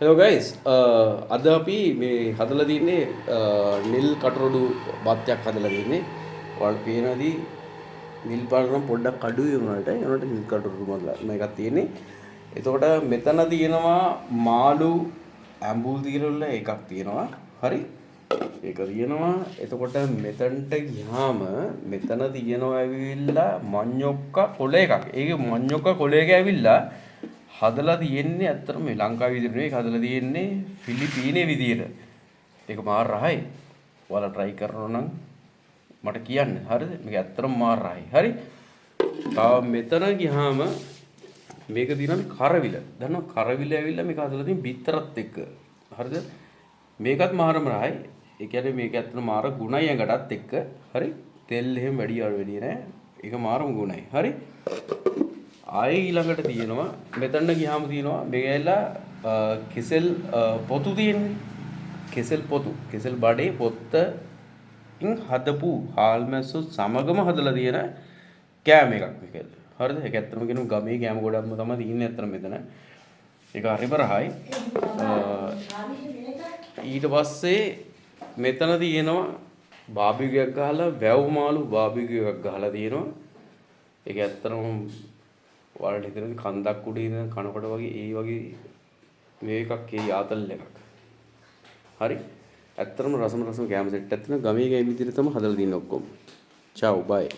Hello guys, අද අපි මේ හදලා තින්නේ නිල් කටරොඩු බත්යක් හදලා තින්නේ. ඔයාලට පේනවාදී නිල් පාට නම් පොඩ්ඩක් අඩුයි උනාට ඒනට නිල් කටරොඩු මේකක් තියෙන්නේ. එතකොට මෙතන තියෙනවා මාළු ඇඹුල් දිරවල එකක් තියෙනවා. හරි? ඒක තියෙනවා. එතකොට මෙතනට ගියාම මෙතන තියෙනවා ඇවිල්ලා මඤ්ඤොක්කා කොළ එකක්. ඒකේ මඤ්ඤොක්කා කොළ එක ඇවිල්ලා හදලා තියෙන්නේ ඇත්තටම මේ ලංකාවේ විදිහට නෙවෙයි හදලා තියෙන්නේ ෆිලිපීනේ විදියට. ඒක මාර රහයි. ඔයාලා try කරනවා නම් මට කියන්න. හරිද? මේක ඇත්තටම මාර රහයි. හරි? තාම මෙතන ගියාම මේක දිනන්නේ කරවිල. දන්නවා කරවිල ඇවිල්ලා මේක හදලා තියෙන බිත්තරත් එක්ක. හරිද? මේකත් මාරම රහයි. ඒ කියන්නේ මේක ඇත්තටම මාර ගුණයි ඇඟටත් එක්ක. හරි? තෙල් එහෙම වැඩි නෑ. ඒක මාරම ගුණයි. හරි? ආයේ ඊළඟට තියෙනවා මෙතන ගියාම තියෙනවා මේක ඇවිල්ලා කෙසෙල් පොතු තියෙන්නේ කෙසෙල් බඩේ පොත්තකින් හදපු හාල් මැස්සෝ සමගම හදලා තියෙන කෑම එකක් මේක. හරිද? ඒක ඇත්තටම කියනවා ගමේ කෑම ගොඩක්ම තමයි තියෙන්නේ ඇත්තටම මෙතන. ඒක හරිම රහයි. ඊට පස්සේ මෙතන තියෙනවා බාබිකියු එකක් ගහලා වැව් මාළු බාබිකියු එකක් ගහලා තියෙනවා. ඒක ඇත්තටම ඔයාලට හිතෙන කන්දක් උඩ ඉඳන් කනකොට වගේ ඒ වගේ මේ එකක් ඒ ආතල් එකක්. හරි? ඇත්තටම රසම කෑම සෙට් එකක් තියෙනවා. ගමේ ගෑම විදිහට තමයි හදලා තින්නේ ඔක්කොම. ciao bye.